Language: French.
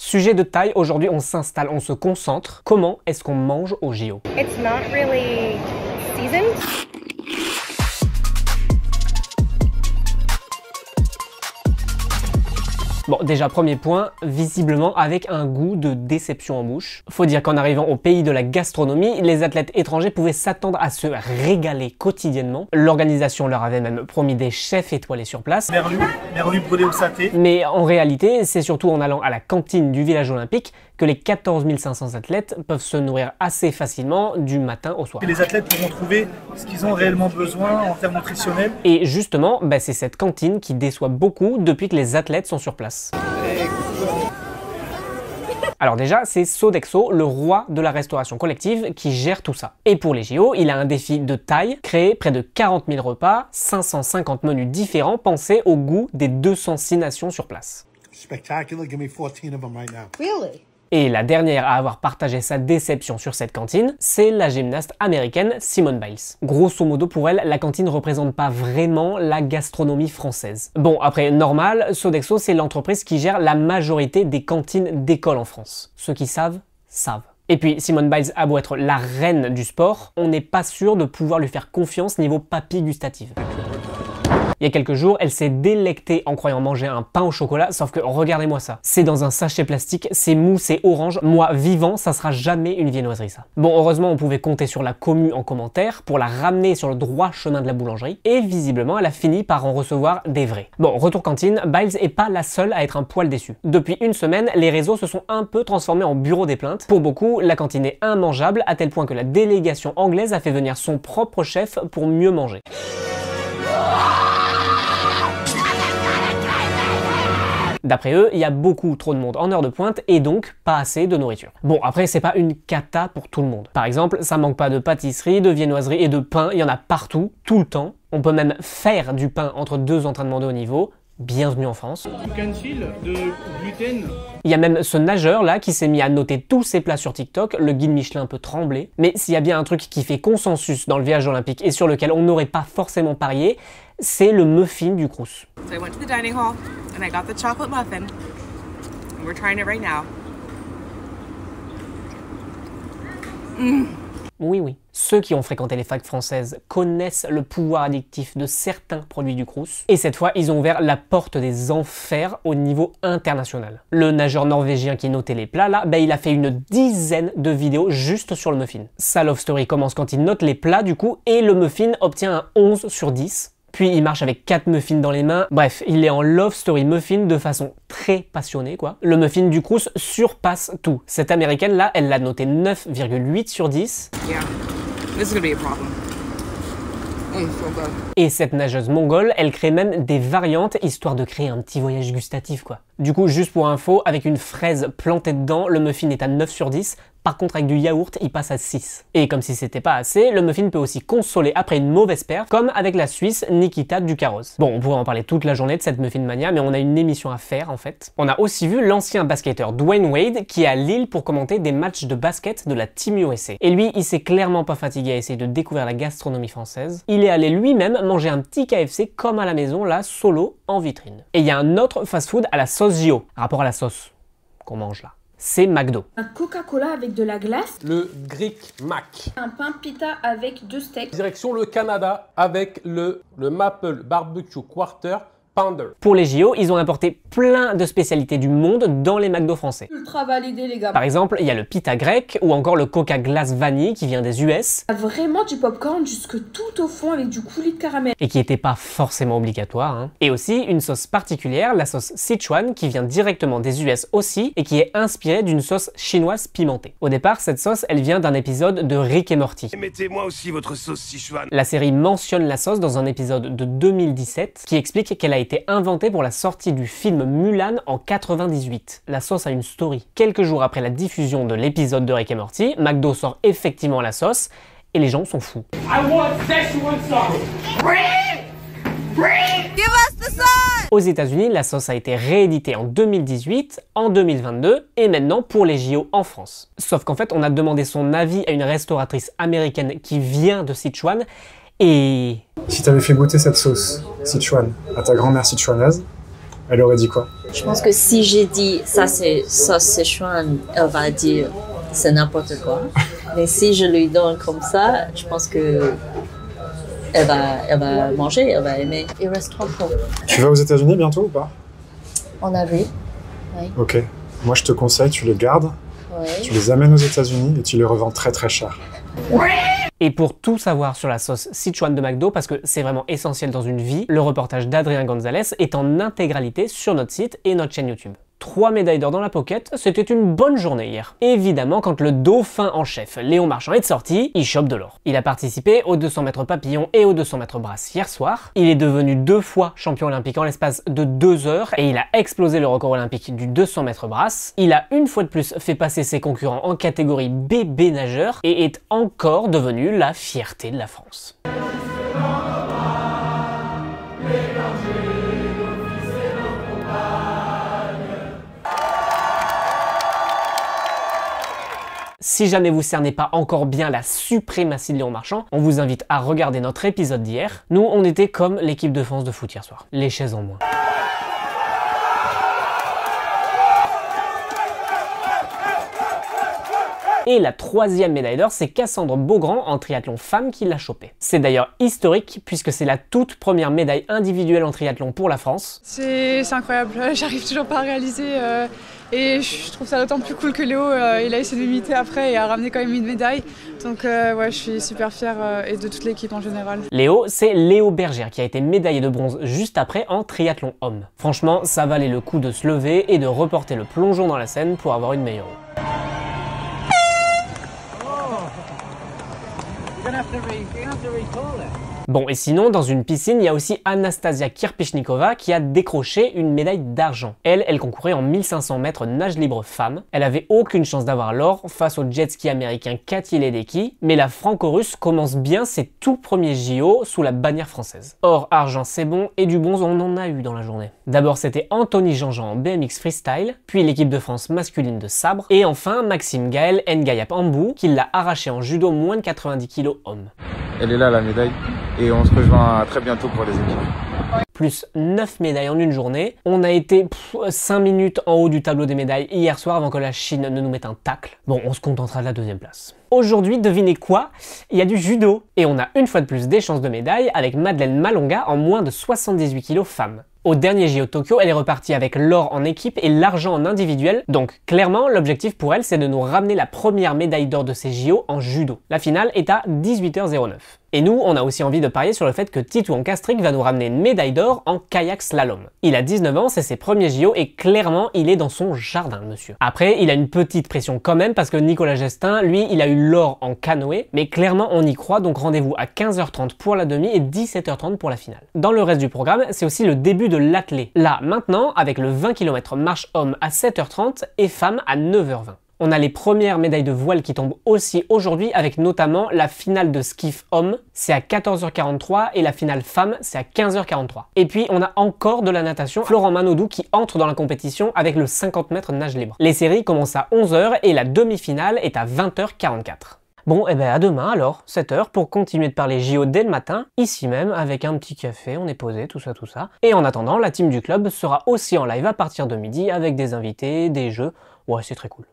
Sujet de taille, aujourd'hui on s'installe, on se concentre. Comment est-ce qu'on mange au JO? It's not really seasoned. Bon, déjà premier point, visiblement avec un goût de déception en bouche. Faut dire qu'en arrivant au pays de la gastronomie, les athlètes étrangers pouvaient s'attendre à se régaler quotidiennement. L'organisation leur avait même promis des chefs étoilés sur place. Merlu brûlé au saté. Mais en réalité, c'est surtout en allant à la cantine du village olympique que les 14 500 athlètes peuvent se nourrir assez facilement du matin au soir. Et les athlètes pourront trouver ce qu'ils ont réellement besoin en termes nutritionnels. Et justement, c'est cette cantine qui déçoit beaucoup depuis que les athlètes sont sur place. Alors déjà, c'est Sodexo, le roi de la restauration collective, qui gère tout ça. Et pour les JO, il a un défi de taille, créer près de 40 000 repas, 550 menus différents pensés au goût des 206 nations sur place. Spectacular, give me 14 of them right now. Really? Et la dernière à avoir partagé sa déception sur cette cantine, c'est la gymnaste américaine Simone Biles. Grosso modo pour elle, la cantine représente pas vraiment la gastronomie française. Bon, après, normal, Sodexo c'est l'entreprise qui gère la majorité des cantines d'école en France. Ceux qui savent, savent. Et puis, Simone Biles a beau être la reine du sport, on n'est pas sûr de pouvoir lui faire confiance niveau papilles gustatives. Il y a quelques jours, elle s'est délectée en croyant manger un pain au chocolat, sauf que regardez-moi ça. C'est dans un sachet plastique, c'est mou, c'est orange. Moi, vivant, ça sera jamais une viennoiserie ça. Bon, heureusement, on pouvait compter sur la commu en commentaire pour la ramener sur le droit chemin de la boulangerie. Et visiblement, elle a fini par en recevoir des vrais. Bon, retour cantine, Biles est pas la seule à être un poil déçue. Depuis une semaine, les réseaux se sont un peu transformés en bureau des plaintes. Pour beaucoup, la cantine est immangeable à tel point que la délégation anglaise a fait venir son propre chef pour mieux manger. D'après eux, il y a beaucoup trop de monde en heure de pointe et donc pas assez de nourriture. Bon, après, c'est pas une cata pour tout le monde. Par exemple, ça manque pas de pâtisserie, de viennoiserie et de pain, il y en a partout, tout le temps. On peut même faire du pain entre deux entraînements de haut niveau. Bienvenue en France. De gluten. Il y a même ce nageur là qui s'est mis à noter tous ses plats sur TikTok, le guide Michelin peut trembler. Mais s'il y a bien un truc qui fait consensus dans le village olympique et sur lequel on n'aurait pas forcément parié, c'est le muffin du Crous. So I went to the dining hall and I got the chocolate muffin. And we're trying it right now. Oui. Ceux qui ont fréquenté les facs françaises connaissent le pouvoir addictif de certains produits du Crous. Et cette fois, ils ont ouvert la porte des enfers au niveau international. Le nageur norvégien qui notait les plats là, il a fait une dizaine de vidéos juste sur le muffin. Sa love story commence quand il note les plats du coup et le muffin obtient un 11 sur 10. Puis il marche avec 4 muffins dans les mains. Bref, il est en love story muffin de façon très passionnée quoi. Le muffin du Crous surpasse tout. Cette américaine là, elle l'a noté 9,8 sur 10. Yeah, this is gonna be a problem. So good. Et cette nageuse mongole, elle crée même des variantes histoire de créer un petit voyage gustatif quoi. Du coup, juste pour info, avec une fraise plantée dedans, le muffin est à 9 sur 10. Par contre, avec du yaourt, il passe à 6. Et comme si c'était pas assez, le muffin peut aussi consoler après une mauvaise perf, comme avec la Suisse Nikita Ducaros. Bon, on pourrait en parler toute la journée de cette muffin mania, mais on a une émission à faire en fait. On a aussi vu l'ancien basketteur Dwayne Wade qui est à Lille pour commenter des matchs de basket de la Team USA. Et lui, il s'est clairement pas fatigué à essayer de découvrir la gastronomie française. Il est allé lui-même manger un petit KFC comme à la maison, là, solo, en vitrine. Et il y a un autre fast-food à la sauce JO, rapport à la sauce qu'on mange là. C'est McDo. Un Coca-Cola avec de la glace. Le Greek Mac. Un pain pita avec 2 steaks. Direction le Canada avec le Maple Barbecue Quarter Pounder. Pour les JO, ils ont importé plein de spécialités du monde dans les McDo français. Ultra validé les gars. Par exemple, il y a le pita grec ou encore le Coca glace vanille qui vient des US. Vraiment du popcorn jusque tout au fond avec du coulis de caramel. Et qui n'était pas forcément obligatoire. Hein. Et aussi une sauce particulière, la sauce Sichuan, qui vient directement des US aussi et qui est inspirée d'une sauce chinoise pimentée. Au départ, cette sauce, elle vient d'un épisode de Rick et Morty. Mettez-moi aussi votre sauce Sichuan. La série mentionne la sauce dans un épisode de 2017 qui explique qu'elle a été inventée pour la sortie du film Mulan en 98. La sauce a une story. Quelques jours après la diffusion de l'épisode de Rick et Morty, McDo sort effectivement la sauce et les gens sont fous. Aux États-Unis, la sauce a été rééditée en 2018, en 2022 et maintenant pour les JO en France. Sauf qu'en fait, on a demandé son avis à une restauratrice américaine qui vient de Sichuan et... Si t'avais fait goûter cette sauce Sichuan à ta grand-mère sichuanaise, Elle aurait dit quoi? Je pense que si j'ai dit ça c'est Sichuan, elle va dire c'est n'importe quoi. Mais si je lui donne comme ça, je pense que elle va manger, elle va aimer. Il reste 3 pots. Tu vas aux États-Unis bientôt ou pas? En avril, oui. Ok. Moi, je te conseille, tu les gardes, tu les amènes aux États-Unis et tu les revends très très cher. Et pour tout savoir sur la sauce Sichuan de McDo, parce que c'est vraiment essentiel dans une vie, le reportage d'Adrien Gonzalez est en intégralité sur notre site et notre chaîne YouTube. 3 médailles d'or dans la pocket, c'était une bonne journée hier. Évidemment, quand le dauphin en chef, Léon Marchand, est sorti, il chope de l'or. Il a participé aux 200 mètres papillon et aux 200 mètres brasse hier soir. Il est devenu 2 fois champion olympique en l'espace de 2 heures et il a explosé le record olympique du 200 mètres brasse. Il a une fois de plus fait passer ses concurrents en catégorie bébé nageur et est encore devenu la fierté de la France. Si jamais vous cernez pas encore bien la suprématie de Léon Marchand, on vous invite à regarder notre épisode d'hier. Nous, on était comme l'équipe de France de foot hier soir. Les chaises en moins. Et la 3e médaille d'or, c'est Cassandre Beaugrand en triathlon femme qui l'a chopée. C'est d'ailleurs historique puisque c'est la toute première médaille individuelle en triathlon pour la France. C'est incroyable, j'arrive toujours pas à réaliser et je trouve ça d'autant plus cool que Léo il a essayé de m'imiter après et a ramené quand même une médaille. Donc ouais, je suis super fière et de toute l'équipe en général. Léo, c'est Léo Bergère qui a été médaillé de bronze juste après en triathlon homme. Franchement, ça valait le coup de se lever et de reporter le plongeon dans la Seine pour avoir une meilleure eau. Bon, et sinon, dans une piscine, il y a aussi Anastasia Kirpichnikova qui a décroché une médaille d'argent. Elle concourait en 1500 mètres nage libre femme. Elle avait aucune chance d'avoir l'or face au jet ski américain Cathy Ledecky, mais la franco-russe commence bien ses tout premiers JO sous la bannière française. Or, argent c'est bon, et du bronze on en a eu dans la journée. D'abord c'était Anthony Jean-Jean en BMX freestyle, puis l'équipe de France masculine de sabre, et enfin Maxime Gaël Ngayap Ambou qui l'a arraché en judo moins de 90 kg homme. Elle est là la médaille et on se rejoint très bientôt pour les équipes. Plus 9 médailles en une journée. On a été 5 minutes en haut du tableau des médailles hier soir avant que la Chine ne nous mette un tacle. Bon, on se contentera de la 2e place. Aujourd'hui, devinez quoi? Il y a du judo. Et on a une fois de plus des chances de médaille avec Madeleine Malonga en moins de 78 kg femme. Au dernier JO Tokyo, elle est repartie avec l'or en équipe et l'argent en individuel, donc clairement l'objectif pour elle c'est de nous ramener la première médaille d'or de ces JO en judo. La finale est à 18h09. Et nous, on a aussi envie de parier sur le fait que Titouan Castrik va nous ramener une médaille d'or en kayak slalom. Il a 19 ans, c'est ses premiers JO et clairement il est dans son jardin, monsieur. Après, il a une petite pression quand même parce que Nicolas Gestin, lui, il a eu l'or en canoë, mais clairement on y croit, donc rendez-vous à 15h30 pour la demi et 17h30 pour la finale. Dans le reste du programme, c'est aussi le début de l'athlé. Là, maintenant, avec le 20 km marche homme à 7h30 et femme à 9h20. On a les premières médailles de voile qui tombent aussi aujourd'hui avec notamment la finale de skiff homme, c'est à 14h43 et la finale femme, c'est à 15h43. Et puis on a encore de la natation, Florent Manodou qui entre dans la compétition avec le 50 mètres nage libre. Les séries commencent à 11h et la demi-finale est à 20h44. Bon, et ben à demain alors, 7h, pour continuer de parler JO dès le matin, ici même, avec un petit café, on est posé, tout ça. Et en attendant, la team du club sera aussi en live à partir de midi avec des invités, des jeux, ouais c'est très cool.